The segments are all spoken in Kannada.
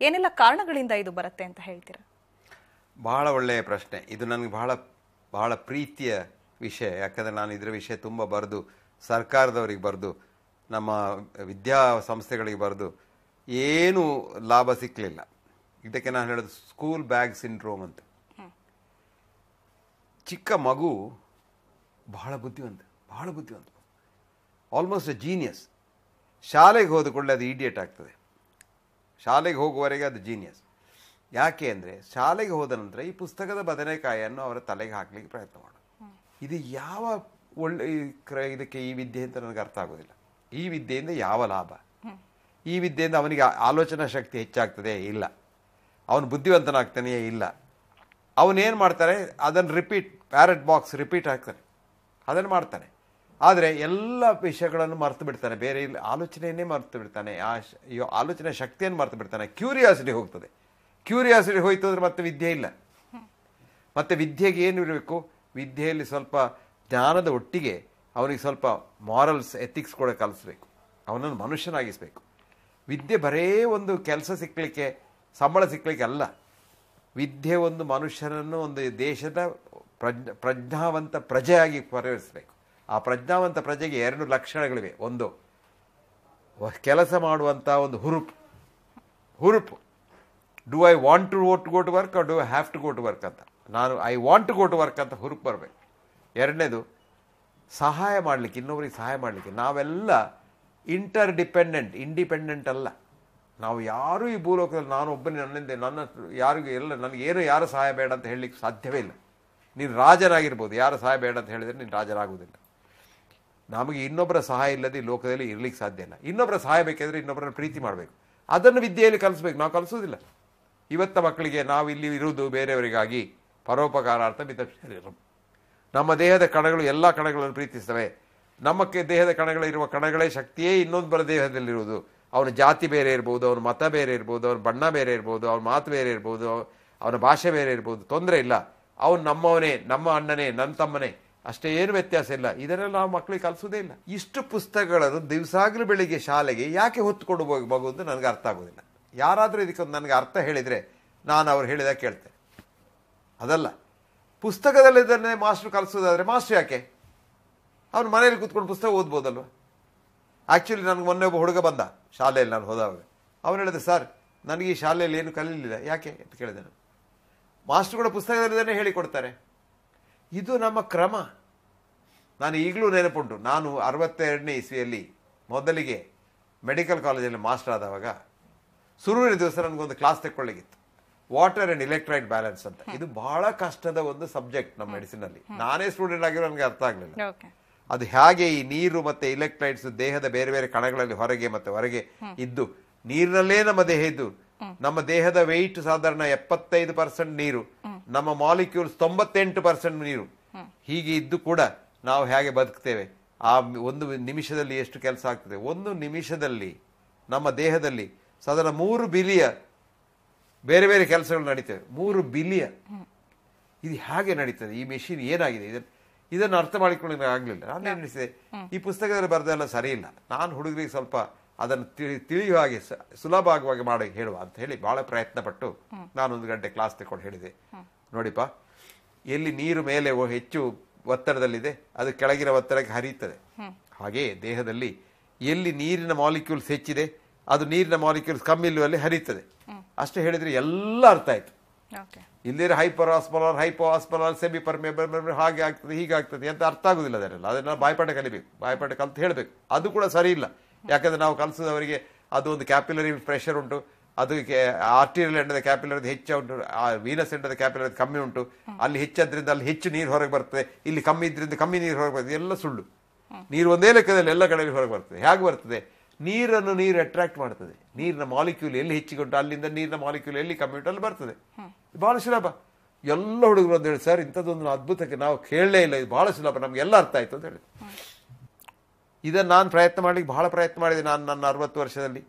ಏನೆಲ್ಲ ಕಾರಣಗಳಿಂದ ಇದು ಬರುತ್ತೆ ಅಂತ ಹೇಳ್ತೀರಾ? ಬಹಳ ಒಳ್ಳೆಯ ಪ್ರಶ್ನೆ. ಇದು ನನಗೆ ಬಹಳ ಬಹಳ ಪ್ರೀತಿಯ ವಿಷಯ. ಯಾಕಂದರೆ ನಾನು ಇದರ ವಿಷಯ ತುಂಬ ಬರೆದು ಸರ್ಕಾರದವರಿಗೆ ಬರೆದು ನಮ್ಮ ವಿದ್ಯಾಸಂಸ್ಥೆಗಳಿಗೆ ಬರೆದು ಏನೂ ಲಾಭ ಸಿಕ್ಕಲಿಲ್ಲ. ಇದಕ್ಕೆ ನಾನು ಹೇಳೋದು ಸ್ಕೂಲ್ ಬ್ಯಾಗ್ ಸಿಂಡ್ರೋಮ್ ಅಂತ. ಚಿಕ್ಕ ಮಗು ಬಹಳ ಬುದ್ಧಿವಂತ, ಆಲ್ಮೋಸ್ಟ್ ಎ ಜೀನಿಯಸ್. ಶಾಲೆಗೆ ಹೋದ ಕೂಡಲೇ ಅದು ಈಡಿಯಟ್ ಆಗ್ತದೆ. ಶಾಲೆಗೆ ಹೋಗುವವರೆಗೆ ಅದು ಜೀನಿಯಸ್. ಯಾಕೆ ಅಂದರೆ ಶಾಲೆಗೆ ಹೋದ ನಂತರ ಈ ಪುಸ್ತಕದ ಬದನೆಕಾಯಿಯನ್ನು ಅವರ ತಲೆಗೆ ಹಾಕಲಿಕ್ಕೆ ಪ್ರಯತ್ನ ಮಾಡೋದು. ಇದು ಯಾವ ಒಳ್ಳೆ ಇದಕ್ಕೆ ಈ ವಿದ್ಯೆ ಅಂತ ನನಗೆ ಅರ್ಥ ಆಗೋದಿಲ್ಲ. ಈ ವಿದ್ಯೆಯಿಂದ ಯಾವ ಲಾಭ? ಈ ವಿದ್ಯೆಯಿಂದ ಅವನಿಗೆ ಆಲೋಚನಾ ಶಕ್ತಿ ಹೆಚ್ಚಾಗ್ತದೆ? ಇಲ್ಲ. ಅವನು ಬುದ್ಧಿವಂತನಾಗ್ತಾನೆಯೇ? ಇಲ್ಲ. ಅವನೇನು ಮಾಡ್ತಾರೆ, ಅದನ್ನು ಪ್ಯಾರೆಟ್ ಬಾಕ್ಸ್ ರಿಪೀಟ್ ಆಗ್ತಾನೆ, ಅದನ್ನು ಮಾಡ್ತಾನೆ. ಆದರೆ ಎಲ್ಲ ವಿಷಯಗಳನ್ನು ಮರೆತು ಬಿಡ್ತಾನೆ, ಬೇರೆ ಇಲ್ಲ ಆಲೋಚನೆಯನ್ನೇ ಮರೆತು ಬಿಡ್ತಾನೆ, ಆಲೋಚನೆ ಶಕ್ತಿಯನ್ನು ಮರೆತು ಬಿಡ್ತಾನೆ. ಕ್ಯೂರಿಯಾಸಿಟಿ ಹೋಗ್ತದೆ. ಕ್ಯೂರಿಯಾಸಿಟಿ ಹೋಯ್ತು ಅಂದರೆ ಮತ್ತೆ ವಿದ್ಯೆ ಇಲ್ಲ. ಮತ್ತು ವಿದ್ಯೆಗೆ ಏನು ಇರಬೇಕು? ವಿದ್ಯೆಯಲ್ಲಿ ಸ್ವಲ್ಪ ಜ್ಞಾನದ ಒಟ್ಟಿಗೆ ಅವನಿಗೆ ಸ್ವಲ್ಪ ಮಾರಲ್ಸ್, ಎಥಿಕ್ಸ್ ಕೂಡ ಕಲಿಸ್ಬೇಕು. ಅವನನ್ನು ಮನುಷ್ಯನಾಗಿಸಬೇಕು. ವಿದ್ಯೆ ಬರೇ ಒಂದು ಕೆಲಸ ಸಿಕ್ಕಲಿಕ್ಕೆ, ಸಂಬಳ ಸಿಕ್ಕಲಿಕ್ಕೆ ಅಲ್ಲ. ವಿದ್ಯೆ ಒಂದು ಮನುಷ್ಯನನ್ನು ಒಂದು ದೇಶದ ಪ್ರಜ್ಞಾವಂತ ಪ್ರಜೆಯಾಗಿ ಪರಿವರ್ತಿಸಬೇಕು. ಆ ಪ್ರಜ್ಞಾವಂತ ಪ್ರಜೆಗೆ 2 ಲಕ್ಷಣಗಳಿವೆ. ಒಂದು, ಕೆಲಸ ಮಾಡುವಂಥ ಒಂದು ಹುರುಪು. Do I want to go to work or do I have to go to work ಅಂತ. ನಾನು I want to go to work ಅಂತ ಹುರುಪು ಬರಬೇಕು. ಎರಡನೇದು, ಸಹಾಯ ಮಾಡಲಿಕ್ಕೆ, ಇನ್ನೊಬ್ಬರಿಗೆ ಸಹಾಯ ಮಾಡಲಿಕ್ಕೆ. ನಾವೆಲ್ಲ ಇಂಡಿಪೆಂಡೆಂಟ್ ಅಲ್ಲ. ನಾವು ಯಾರೂ ಈ ಭೂಲೋಕದಲ್ಲಿ ನಾನು ಒಬ್ಬನೇ ನನಗೇನು ಯಾರು ಸಹಾಯ ಬೇಡ ಅಂತ ಹೇಳಲಿಕ್ಕೆ ಸಾಧ್ಯವೇ ಇಲ್ಲ. ನೀನು ರಾಜನಾಗಿರ್ಬೋದು, ಯಾರು ಸಹಾಯ ಬೇಡ ಅಂತ ಹೇಳಿದರೆ ನೀನು ರಾಜನಾಗುವುದಿಲ್ಲ. ನಮಗೆ ಇನ್ನೊಬ್ಬರ ಸಹಾಯ ಇಲ್ಲದೆ ಈ ಲೋಕದಲ್ಲಿ ಇರಲಿಕ್ಕೆ ಸಾಧ್ಯ ಇಲ್ಲ. ಇನ್ನೊಬ್ಬರ ಸಹಾಯ ಬೇಕಾದರೆ ಇನ್ನೊಬ್ಬರನ್ನ ಪ್ರೀತಿ ಮಾಡಬೇಕು. ಅದನ್ನು ವಿದ್ಯೆಯಲ್ಲಿ ಕಲಿಸ್ಬೇಕು. ನಾವು ಕಲಿಸೋದಿಲ್ಲ. ಇವತ್ತ ಮಕ್ಕಳಿಗೆ ನಾವು ಇಲ್ಲಿ ಇರುವುದು ಬೇರೆಯವರಿಗಾಗಿ, ಪರೋಪಕಾರಾರ್ಥ ಮಿತಶರೀರಂ. ನಮ್ಮ ದೇಹದ ಕಣಗಳು ಎಲ್ಲ ಕಣಗಳನ್ನು ಪ್ರೀತಿಸ್ತವೆ. ನಮ್ಮ ದೇಹದ ಕಣಗಳಿರುವ ಕಣಗಳೇ ಶಕ್ತಿಯೇ ಇನ್ನೊಬ್ಬರ ದೇಹದಲ್ಲಿರುವುದು. ಅವನ ಜಾತಿ ಬೇರೆ ಇರ್ಬೋದು, ಅವನ ಮತ ಬೇರೆ ಇರ್ಬೋದು, ಅವನ ಬಣ್ಣ ಬೇರೆ ಇರ್ಬೋದು, ಅವನ ಮಾತು ಬೇರೆ ಇರ್ಬೋದು, ಅವನ ಭಾಷೆ ಬೇರೆ ಇರ್ಬೋದು, ತೊಂದರೆ ಇಲ್ಲ. ಅವನು ನಮ್ಮವನೇ, ನಮ್ಮ ಅಣ್ಣನೇ, ನನ್ನ ತಮ್ಮನೇ, ಅಷ್ಟೇ, ಏನು ವ್ಯತ್ಯಾಸ ಇಲ್ಲ. ಇದನ್ನೆಲ್ಲ ನಾವು ಮಕ್ಕಳಿಗೆ ಕಲಿಸೋದೇ ಇಲ್ಲ. ಇಷ್ಟು ಪುಸ್ತಕಗಳನ್ನು ದಿವಸಾಗಲೂ ಬೆಳಿಗ್ಗೆ ಶಾಲೆಗೆ ಯಾಕೆ ಹೊತ್ತುಕೊಂಡು ಹೋಗಬಹುದು ಅಂತ ನನಗೆ ಅರ್ಥ ಆಗೋದಿಲ್ಲ. ಯಾರಾದರೂ ಇದಕ್ಕೊಂದು ನನಗೆ ಅರ್ಥ ಹೇಳಿದರೆ ನಾನು ಅವ್ರು ಹೇಳಿದಾಗ ಕೇಳ್ತೇನೆ. ಅದಲ್ಲ, ಪುಸ್ತಕದಲ್ಲಿದ್ದನ್ನೇ ಮಾಸ್ಟ್ರು ಕಲಿಸೋದಾದರೆ ಮಾಸ್ಟ್ರು ಯಾಕೆ? ಅವನು ಮನೇಲಿ ಕೂತ್ಕೊಂಡು ಪುಸ್ತಕ ಓದ್ಬೋದಲ್ವ? ಆ್ಯಕ್ಚುಲಿ ನನಗೆ ಮೊನ್ನೆ ಒಬ್ಬ ಹುಡುಗ ಬಂದ ಶಾಲೆಯಲ್ಲಿ, ನಾನು ಹೋದಾಗ. ಅವನು ಹೇಳಿದೆ, ಸರ್ ನನಗೆ ಈ ಶಾಲೆಯಲ್ಲಿ ಏನು ಕಲೀಲಿಲ್ಲ. ಯಾಕೆ ಅಂತ ಕೇಳಿದೆ ನಾನು. ಮಾಸ್ಟ್ರು ಕೂಡ ಪುಸ್ತಕದಲ್ಲಿದ್ದಾನೆ ಹೇಳಿಕೊಡ್ತಾರೆ. ಇದು ನಮ್ಮ ಕ್ರಮ. ನಾನು ಈಗಲೂ ನೆನಪುಂಟು, ನಾನು 62ನೇ ಇಸ್ವಿಯಲ್ಲಿ ಮೊದಲಿಗೆ ಮೆಡಿಕಲ್ ಕಾಲೇಜಲ್ಲಿ ಮಾಸ್ಟರ್ ಆದವಾಗ ಶುರುವಿನ ದಿವಸ ನನಗೊಂದು ಕ್ಲಾಸ್ ತೆಕ್ಕೊಳ್ಳಿಗಿತ್ತು, ವಾಟರ್ ಆ್ಯಂಡ್ ಇಲೆಕ್ಟ್ರೈಟ್ ಬ್ಯಾಲೆನ್ಸ್ ಅಂತ. ಇದು ಬಹಳ ಕಷ್ಟದ ಒಂದು ಸಬ್ಜೆಕ್ಟ್ ನಮ್ಮ ಮೆಡಿಸಿನಲ್ಲಿ. ನಾನೇ ಸ್ಟೂಡೆಂಟ್ ಆಗಿರೋ ನನಗೆ ಅರ್ಥ ಆಗಲಿಲ್ಲ. ಅದು ಹೇಗೆ ಈ ನೀರು ಮತ್ತು ಇಲೆಕ್ಟ್ರೈಟ್ಸ್ ದೇಹದ ಬೇರೆ ಬೇರೆ ಕಣಗಳಲ್ಲಿ ಹೊರಗೆ ಮತ್ತು ಹೊರಗೆ ಇದ್ದು, ನೀರಿನಲ್ಲೇ ನಮ್ಮ ದೇಹ ಇದ್ದು, ನಮ್ಮ ದೇಹದ ವೆಯ್ಟ್ ಸಾಧಾರಣ 75% ನೀರು, ನಮ್ಮ ಮಾಲಿಕ್ಯೂಲ್ಸ್ 98% ನೀರು. ಹೀಗೆ ಇದ್ದು ಕೂಡ ನಾವು ಹೇಗೆ ಬದುಕ್ತೇವೆ? ಆ ಒಂದು ನಿಮಿಷದಲ್ಲಿ ಎಷ್ಟು ಕೆಲಸ ಆಗ್ತದೆ? ಒಂದು ನಿಮಿಷದಲ್ಲಿ ನಮ್ಮ ದೇಹದಲ್ಲಿ ಸಾಧಾರಣ 3 ಬಿಲಿಯನ್ ಬೇರೆ ಬೇರೆ ಕೆಲಸಗಳು ನಡೀತವೆ. 3 ಬಿಲಿಯನ್. ಇದು ಹೇಗೆ ನಡೀತದೆ? ಈ ಮೆಷಿನ್ ಏನಾಗಿದೆ? ಇದನ್ನು ಅರ್ಥ ಮಾಡಿಕೊಳ್ಳೋಕೆ ಆಗಲಿಲ್ಲ. ನಾನು ಎನಿಸಿದೆ, ಈ ಪುಸ್ತಕದಲ್ಲಿ ಬರೆದೆಲ್ಲ ಸರಿ ಇಲ್ಲ. ನಾನು ಹುಡುಗರಿಗೆ ಸ್ವಲ್ಪ ಅದನ್ನು ತಿಳಿಯುವ ಹಾಗೆ, ಸುಲಭವಾಗಿ ಮಾಡಿ ಹೇಳುವ ಅಂತ ಹೇಳಿ ಭಾಳ ಪ್ರಯತ್ನಪಟ್ಟು ನಾನೊಂದು ಗಂಟೆ ಕ್ಲಾಸ್ ತಗೊಂಡು ಹೇಳಿದೆ, ನೋಡಿಪ್ಪ, ಎಲ್ಲಿ ನೀರು ಮೇಲೆ ಹೆಚ್ಚು ಒತ್ತಡದಲ್ಲಿದೆ ಅದು ಕೆಳಗಿನ ಒತ್ತಡಕ್ಕೆ ಹರಿಯುತ್ತದೆ. ಹಾಗೆಯೇ ದೇಹದಲ್ಲಿ ಎಲ್ಲಿ ನೀರಿನ ಮಾಲಿಕ್ಯೂಲ್ಸ್ ಹೆಚ್ಚಿದೆ ಅದು ನೀರಿನ ಮಾಲಿಕ್ಯೂಲ್ಸ್ ಕಮ್ಮಿ ಇಲ್ಲುವಲ್ಲಿ ಹರಿಯುತ್ತದೆ. ಅಷ್ಟೇ ಹೇಳಿದರೆ ಎಲ್ಲ ಅರ್ಥ ಆಯ್ತು. ಇಲ್ಲಿರೋ ಹೈಪರ್ ಆಸ್ಮೋಲಾರ್, ಹೈಪೋ ಆಸ್ಮೋಲಾರ್, ಸೆಮಿ ಪರ್ಮೇಬಲ್, ಹಾಗೆ ಆಗ್ತದೆ, ಹೀಗೆ ಆಗ್ತದೆ ಅಂತ ಅರ್ಥ ಆಗುದಿಲ್ಲ. ಅದನ್ನ ಬಾಯ್ಪಾಠ ಕಲಿಬೇಕು, ಬಾಯ್ಪಾಠ ಕಲಿತು ಹೇಳಬೇಕು. ಅದು ಕೂಡ ಸರಿ ಇಲ್ಲ. ಯಾಕಂದ್ರೆ ನಾವು ಕಲಿಸೋದವರಿಗೆ ಅದು ಒಂದು ಕ್ಯಾಪಿಲರಿ ಪ್ರೆಷರ್ ಉಂಟು, ಅದಕ್ಕೆ ಆರ್ಟಿರಿಯಲ್ ಎಂಡದ ಕ್ಯಾಪಿಲರಿ ಹೆಚ್ಚು ಉಂಟು, ವೀನಸ್ ಎಂಡದ ಕ್ಯಾಪಿಲರಿ ಕಮ್ಮಿ ಉಂಟು. ಅಲ್ಲಿ ಹೆಚ್ಚಾದ್ರಿಂದ ಅಲ್ಲಿ ಹೆಚ್ಚು ನೀರು ಹೊರಗೆ ಬರ್ತದೆ, ಇಲ್ಲಿ ಕಮ್ಮಿ ಇದ್ರಿಂದ ಕಮ್ಮಿ ನೀರು ಹೊರಗೆ ಬರ್ತದೆ. ಎಲ್ಲ ಸುಳ್ಳು. ನೀರು ಒಂದೇ ಲೆಕ್ಕದಲ್ಲಿ ಎಲ್ಲ ಕಡೆಯಲ್ಲಿ ಹೊರಗೆ ಬರ್ತದೆ. ಹೇಗೆ ಬರ್ತದೆ? ನೀರನ್ನು ನೀರು ಅಟ್ರಾಕ್ಟ್ ಮಾಡ್ತದೆ. ನೀರಿನ ಮಾಲಿಕ್ಯೂಲ್ ಎಲ್ಲಿ ಹೆಚ್ಚಿಗೆ ಅಲ್ಲಿಂದ ನೀರಿನ ಮಾಲಿಕ್ಯೂಲ್ ಎಲ್ಲಿ ಕಮ್ಮಿ ಉಂಟು ಅಲ್ಲಿ ಬರ್ತದೆ. ಬಹಳ ಸುಲಭ. ಎಲ್ಲ ಹುಡುಗರು ಅಂತ ಹೇಳಿ, ಸರ್ ಇಂಥದ್ದೊಂದು ಅದ್ಭುತಕ್ಕೆ ನಾವು ಕೇಳಲೇ ಇಲ್ಲ, ಇದು ಬಹಳ ಸುಲಭ, ನಮ್ಗೆಲ್ಲ ಅರ್ಥ ಆಯ್ತು ಅಂತ ಹೇಳಿ. ಇದನ್ನು ನಾನು ಬಹಳ ಪ್ರಯತ್ನ ಮಾಡಿದೆ. ನಾನು ನನ್ನ 60 ವರ್ಷದಲ್ಲಿ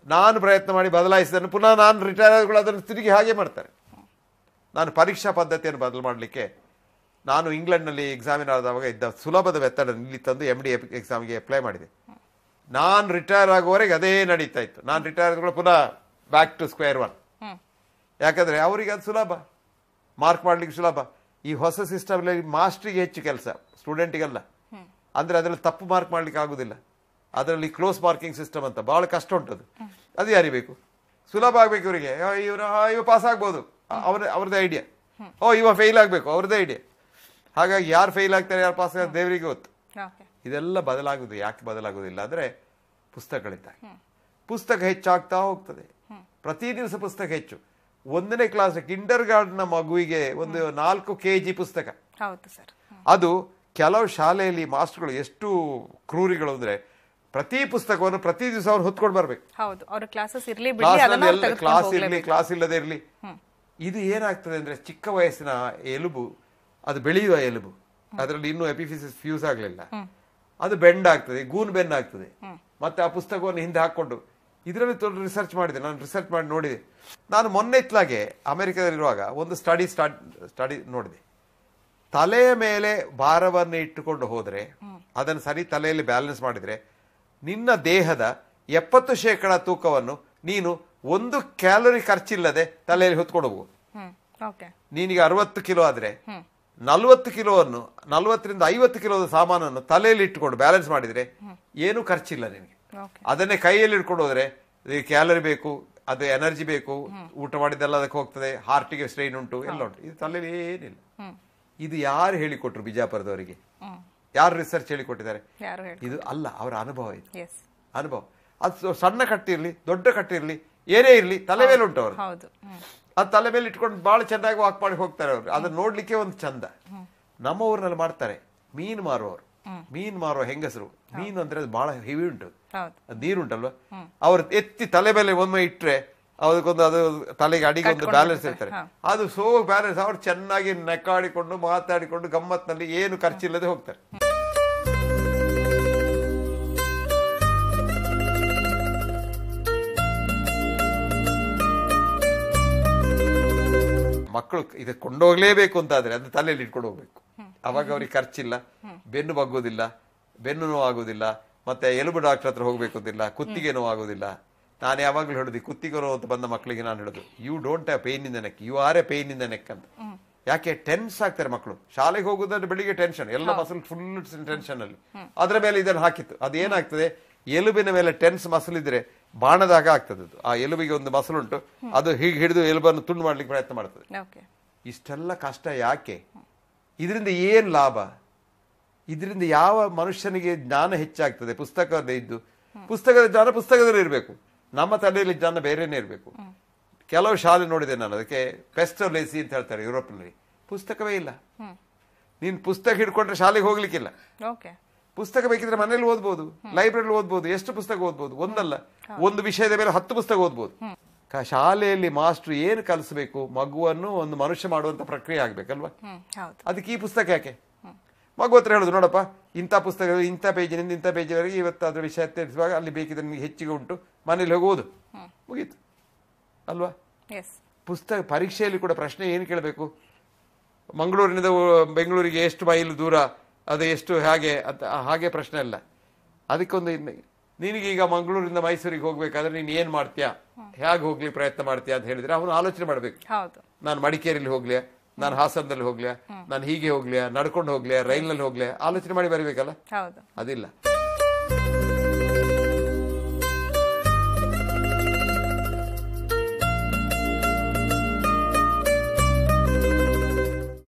ನಾನು ಪ್ರಯತ್ನ ಮಾಡಿ ಬದಲಾಯಿಸಿದನ್ನು ಪುನಃ ನಾನು ರಿಟೈರ್ ಆದಗಳು ಅದನ್ನು ತಿರುಗಿ ಹಾಗೆ ಮಾಡ್ತಾರೆ. ನಾನು ಪರೀಕ್ಷಾ ಪದ್ಧತಿಯನ್ನು ಬದಲು ಮಾಡಲಿಕ್ಕೆ ನಾನು ಇಂಗ್ಲೆಂಡ್ನಲ್ಲಿ ಎಕ್ಸಾಮಿನ್ ಆದವಾಗ ಇದ್ದ ಸುಲಭದ ಮೆಥಡ್ ಇಲ್ಲಿ ತಂದು MD ಎಕ್ಸಾಮ್ಗೆ ಅಪ್ಲೈ ಮಾಡಿದೆ. ನಾನು ರಿಟೈರ್ ಆಗುವವರೆಗೆ ಅದೇ ನಡೀತಾ ಇತ್ತು. ನಾನು ರಿಟೈರ್ ಆದಗಳು ಪುನಃ ಬ್ಯಾಕ್ ಟು ಸ್ಕ್ವೇರ್ ಒನ್. ಹ್ಮ್ ಯಾಕಂದ್ರೆ ಅವರಿಗೆ ಅದು ಸುಲಭ, ಮಾರ್ಕ್ ಮಾಡ್ಲಿಕ್ಕೆ ಸುಲಭ. ಈ ಹೊಸ ಸಿಸ್ಟಮ್ ಮಾಸ್ಟ್ರಿಗೆ ಹೆಚ್ಚು ಕೆಲಸ, ಸ್ಟೂಡೆಂಟಿಗಲ್ಲ. ಅಂದ್ರೆ ಅದರಲ್ಲಿ ತಪ್ಪು ಮಾರ್ಕ್ ಮಾಡ್ಲಿಕ್ಕೆ ಆಗುದಿಲ್ಲ. ಅದರಲ್ಲಿ ಕ್ಲೋಸ್ ಮಾರ್ಕಿಂಗ್ ಸಿಸ್ಟಮ್ ಅಂತ ಬಹಳ ಕಷ್ಟ ಉಂಟದು. ಅದು ಯಾರಿಬೇಕು, ಸುಲಭ ಆಗ್ಬೇಕು ಇವರಿಗೆ. ಇವ ಪಾಸ್ ಆಗ್ಬೋದು, ಅವ್ರದ್ದೇ ಐಡಿಯಾ. ಇವ ಫೇಲ್ ಆಗ್ಬೇಕು, ಅವ್ರದ್ದೇ ಐಡಿಯಾ. ಹಾಗಾಗಿ ಯಾರು ಫೇಲ್ ಆಗ್ತಾರೆ, ಯಾರು ಪಾಸ್ ಆಗ್ತಾರೆ ದೇವರಿಗೆ ಗೊತ್ತು. ಇದೆಲ್ಲ ಬದಲಾಗುದು. ಯಾಕೆ ಬದಲಾಗುದಿಲ್ಲ ಅಂದ್ರೆ ಪುಸ್ತಕಗಳಿಂದ. ಪುಸ್ತಕ ಹೆಚ್ಚಾಗ್ತಾ ಹೋಗ್ತದೆ, ಪ್ರತಿ ದಿವಸ ಪುಸ್ತಕ ಹೆಚ್ಚು. 1ನೇ ಕ್ಲಾಸ್ ಕಿಂಡರ್ ಗಾರ್ಡನ್ ಮಗುವಿಗೆ ಒಂದು 4 kg ಪುಸ್ತಕ. ಹೌದು ಸರ್. ಅದು ಕೆಲವು ಶಾಲೆಯಲ್ಲಿ ಮಾಸ್ಟರ್ಗಳು ಎಷ್ಟು ಕ್ರೂರಿಗಳು ಅಂದ್ರೆ ಪ್ರತಿ ಪುಸ್ತಕವನ್ನು ಪ್ರತಿ ದಿವಸ ಅವ್ರು ಹೊತ್ಕೊಂಡು ಬರ್ಬೇಕು. ಹೌದು, ಅವ್ರ ಕ್ಲಾಸಸ್ ಇರ್ಲಿ, ಕ್ಲಾಸ್ ಇಲ್ಲದೆ ಇರ್ಲಿ. ಇದು ಏನಾಗ್ತದೆ ಅಂದ್ರೆ ಚಿಕ್ಕ ವಯಸ್ಸಿನ ಎಲುಬು, ಅದು ಬೆಳೆಯುವ ಎಲುಬು, ಅದರಲ್ಲಿ ಇನ್ನೂ ಎಪಿಫಿಸಿಸ್ ಫ್ಯೂಸ್ ಆಗ್ಲಿಲ್ಲ, ಅದು ಬೆಂಡ್ ಆಗ್ತದೆ, ಗೂನ್ ಬೆನ್ ಆಗ್ತದೆ. ಮತ್ತೆ ಆ ಪುಸ್ತಕವನ್ನು ಹಿಂದೆ ಹಾಕೊಂಡು ಇದರಲ್ಲಿ ರಿಸರ್ಚ್ ಮಾಡಿದೆ, ನಾನು ರಿಸರ್ಚ್ ಮಾಡಿ ನೋಡಿದೆ. ನಾನು ಮೊನ್ನೆ ಇತ್ಲಾಗೆ ಅಮೆರಿಕದಲ್ಲಿರುವಾಗ ಒಂದು ಸ್ಟಡಿ ನೋಡಿದೆ. ತಲೆಯ ಮೇಲೆ ಭಾರವನ್ನು ಇಟ್ಟುಕೊಂಡು ಹೋದ್ರೆ, ಅದನ್ನು ಸರಿ ತಲೆಯಲ್ಲಿ ಬ್ಯಾಲೆನ್ಸ್ ಮಾಡಿದ್ರೆ, ನಿನ್ನ ದೇಹದ 70% ತೂಕವನ್ನು ನೀನು 1 ಕ್ಯಾಲೋರಿ ಖರ್ಚಿಲ್ಲದೆ ತಲೆಯಲ್ಲಿ ಹೊತ್ಕೊಂಡು ಹೋಗ್ಬೋದು. ನೀನಿಗೆ 60 ಕಿಲೋ ಆದ್ರೆ 40 ಕಿಲೋವನ್ನು 40ರಿಂದ 50 ಕಿಲೋದ ಸಾಮಾನನ್ನು ತಲೆಯಲ್ಲಿ ಇಟ್ಟುಕೊಂಡು ಬ್ಯಾಲೆನ್ಸ್ ಮಾಡಿದ್ರೆ ಏನು ಖರ್ಚಿಲ್ಲ ನಿನಗೆ. ಅದನ್ನೇ ಕೈಯಲ್ಲಿ ಇಟ್ಕೊಂಡು ಹೋದ್ರೆ ಕ್ಯಾಲರಿ ಬೇಕು, ಅದು ಎನರ್ಜಿ ಬೇಕು, ಊಟ ಮಾಡಿದ್ದೆಲ್ಲ ಅದಕ್ಕೆ ಹೋಗ್ತದೆ, ಹಾರ್ಟಿಗೆ ಸ್ಟ್ರೈನ್ ಉಂಟು, ಎಲ್ಲ ಉಂಟು. ಇದು ತಲೆಯಲ್ಲಿ ಏನಿಲ್ಲ. ಇದು ಯಾರು ಹೇಳಿಕೊಟ್ರು ಬಿಜಾಪುರದವರಿಗೆ? ಯಾರು ರಿಸರ್ಚ್ ಹೇಳಿಕೊಟ್ಟಿದ್ದಾರೆ? ಇದು ಅಲ್ಲ, ಅವರ ಅನುಭವ. ಇದು ಅನುಭವ. ಅದು ಸಣ್ಣ ಕಟ್ಟಿರ್ಲಿ, ದೊಡ್ಡ ಕಟ್ಟಿರ್ಲಿ, ಏನೇ ಇರ್ಲಿ, ತಲೆ ಮೇಲೆ ಉಂಟು ಅವರು. ಅದು ತಲೆ ಮೇಲೆ ಇಟ್ಕೊಂಡು ಬಹಳ ಚೆನ್ನಾಗಿ ವಾಕ್ ಮಾಡಿ ಹೋಗ್ತಾರೆ ಅವರು. ಅದನ್ನ ನೋಡ್ಲಿಕ್ಕೆ ಒಂದು ಚಂದ. ನಮ್ಮ ಊರಿನಲ್ಲಿ ಮಾಡ್ತಾರೆ ಮೀನು ಮಾರುವವರು, ಮೀನು ಮಾರುವ ಹೆಂಗಸರು. ಮೀನು ಅಂದ್ರೆ ಅದು ಬಹಳ ಹೆವಿ ಉಂಟು, ನೀರುಂಟಲ್ವ, ಅವ್ರು ಎತ್ತಿ ತಲೆ ಮೇಲೆ ಒಮ್ಮೆ ಇಟ್ರೆ ಅದಕ್ಕೊಂದು ಅದು ತಲೆಗೆ ಅಡಿಗೆ ಒಂದು ಬ್ಯಾಲೆನ್ಸ್ ಇರ್ತಾರೆ. ಅದು ಬ್ಯಾಲೆನ್ಸ್ ಅವ್ರು ಚೆನ್ನಾಗಿ ನೆಕ್ಕಾಡಿಕೊಂಡು ಮಾತಾಡಿಕೊಂಡು ಗಮ್ಮತ್ನಲ್ಲಿ ಏನು ಖರ್ಚಿಲ್ಲದೆ ಹೋಗ್ತಾರೆ. ಮಕ್ಕಳು ಇದಕ್ಕೆ ಕೊಂಡೋಗ್ಲೇಬೇಕು ಅಂತಾದ್ರೆ ಅದು ತಲೆಯಲ್ಲಿ ಇಟ್ಕೊಂಡು ಹೋಗ್ಬೇಕು. ಅವಾಗ ಅವ್ರಿಗೆ ಖರ್ಚಿಲ್ಲ, ಬೆನ್ನು ಬಗ್ಗೋದಿಲ್ಲ, ಬೆನ್ನು ನೋವು ಆಗುದಿಲ್ಲ, ಮತ್ತೆ ಎಲುಬು ಡಾಕ್ಟರ್ ಹತ್ರ ಹೋಗ್ಬೇಕು ಅಂತಿಲ್ಲ, ಕುತ್ತಿಗೆ ನೋವು ಆಗುದಿಲ್ಲ. ನಾನು ಯಾವಾಗ್ಲೂ ಹೇಳುದು, ಕುತ್ತಿಗೆ ನೋವು ಅಂತ ಬಂದ ಮಕ್ಕಳಿಗೆ ನಾನು ಹೇಳುದು, you don't have pain in the neck, you are a pain in the neck ಅಂತ. ಯಾಕೆ ಟೆನ್ಸ್ ಆಗ್ತಾರೆ ಮಕ್ಕಳು. ಶಾಲೆಗೆ ಹೋಗುದಾದ್ರೆ ಬೆಳಿಗ್ಗೆ ಟೆನ್ಷನ್, ಎಲ್ಲ ಮಸಲ್ ಫುಲ್ ಟೆನ್ಷನ್ ಅಲ್ಲಿ, ಅದ್ರ ಮೇಲೆ ಇದನ್ನು ಹಾಕಿತ್ತು. ಅದೇನಾಗ್ತದೆ, ಎಲುಬಿನ ಮೇಲೆ ಟೆನ್ಸ್ ಮಸಲ್ ಇದ್ರೆ ಬಾಣದಾಗ ಆಗ್ತದೆ. ಆ ಎಲುಬಿಗೆ ಒಂದು ಮಸಲ್ ಉಂಟು, ಅದು ಹೀಗೆ ಹಿಡಿದು ಎಲುಬನ್ನು ತುಂಡು ಮಾಡ್ಲಿಕ್ಕೆ ಪ್ರಯತ್ನ ಮಾಡ್ತದೆ. ಇಷ್ಟೆಲ್ಲ ಕಷ್ಟ ಯಾಕೆ? ಇದರಿಂದ ಏನ್ ಲಾಭ? ಇದರಿಂದ ಯಾವ ಮನುಷ್ಯನಿಗೆ ಜ್ಞಾನ ಹೆಚ್ಚಾಗ್ತದೆ? ಪುಸ್ತಕದ ಇದ್ದು ಪುಸ್ತಕದ ಜ್ಞಾನ ಪುಸ್ತಕದಲ್ಲಿ ಇರಬೇಕು, ನಮ್ಮ ತಲೆಯಲ್ಲಿ ಜ್ಞಾನ ಬೇರೆನೇ ಇರಬೇಕು. ಕೆಲವು ಶಾಲೆ ನೋಡಿದೆ ನಾನು, ಅದಕ್ಕೆ ಪೆಸ್ಟೋಲೇಸಿ ಅಂತ ಹೇಳ್ತಾರೆ ಯುರೋಪ್ನಲ್ಲಿ. ಪುಸ್ತಕವೇ ಇಲ್ಲ. ನೀನ್ ಪುಸ್ತಕ ಹಿಡ್ಕೊಂಡ್ರೆ ಶಾಲೆಗೆ ಹೋಗ್ಲಿಕ್ಕಿಲ್ಲ. ಪುಸ್ತಕ ಬೇಕಿದ್ರೆ ಮನೇಲಿ ಓದ್ಬೋದು, ಲೈಬ್ರರಿ ಓದ್ಬೋದು. ಎಷ್ಟು ಪುಸ್ತಕ ಓದ್ಬೋದು? ಒಂದಲ್ಲ, ಒಂದು ವಿಷಯದ ಮೇಲೆ 10 ಪುಸ್ತಕ ಓದ್ಬೋದು. ಶಾಲೆಯಲ್ಲಿ ಮಾಸ್ಟರ್ ಏನು ಕಲಿಸಬೇಕು? ಮಗುವನ್ನು ಒಂದು ಮನುಷ್ಯ ಮಾಡುವಂತ ಪ್ರಕ್ರಿಯೆ ಆಗ್ಬೇಕಲ್ವಾ? ಅದಕ್ಕೆ ಈ ಪುಸ್ತಕ ಯಾಕೆ? ಮಗು ಹತ್ರ ಹೇಳುದು, ನೋಡಪ್ಪ ಇಂಥ ಪುಸ್ತಕ ಇಂಥ ಪೇಜಿನಿಂದ ಇಂಥ ಪೇಜಿವರೆಗೆ ಇವತ್ತು ಅದ್ರ ವಿಷಯ ತಿಳಿಸುವಾಗ ಅಲ್ಲಿ ಬೇಕಿದ್ರೆ ನಿಮಗೆ ಹೆಚ್ಚಿಗೆ ಉಂಟು, ಮನೇಲಿ ಹೋಗುವುದು, ಮುಗೀತು ಅಲ್ವಾ? ಪುಸ್ತಕ ಪರೀಕ್ಷೆಯಲ್ಲಿ ಕೂಡ ಪ್ರಶ್ನೆ ಏನು ಕೇಳಬೇಕು? ಮಂಗಳೂರಿನಿಂದ ಬೆಂಗಳೂರಿಗೆ ಎಷ್ಟು ಮೈಲ್ ದೂರ, ಅದು ಎಷ್ಟು, ಹಾಗೆ ಪ್ರಶ್ನೆ ಅಲ್ಲ. ಅದಕ್ಕೊಂದು, ನಿನಗೀಗ ಮಂಗಳೂರಿಂದ ಮೈಸೂರಿಗೆ ಹೋಗ್ಬೇಕಾದ್ರೆ ನೀನು ಏನ್ ಮಾಡ್ತೀಯಾ, ಹೇಗೆ ಹೋಗ್ಲಿ ಪ್ರಯತ್ನ ಮಾಡ್ತೀಯಾ ಅಂತ ಹೇಳಿದ್ರೆ ಅವನು ಆಲೋಚನೆ ಮಾಡ್ಬೇಕು. ನಾನು ಮಡಿಕೇರಿಯಲ್ಲಿ ಹೋಗ್ಲಿಯಾ, ನಾನು ಹಾಸನದಲ್ಲಿ ಹೋಗ್ಲಿಯಾ, ನಾನು ಹೀಗೆ ಹೋಗ್ಲಿಯಾ, ನಡ್ಕೊಂಡು ಹೋಗ್ಲಿಯಾ, ರೈಲ್ನಲ್ಲಿ ಹೋಗ್ಲಿಯಾ, ಆಲೋಚನೆ ಮಾಡಿ ಬರಬೇಕಲ್ಲ. ಅದಿಲ್ಲ.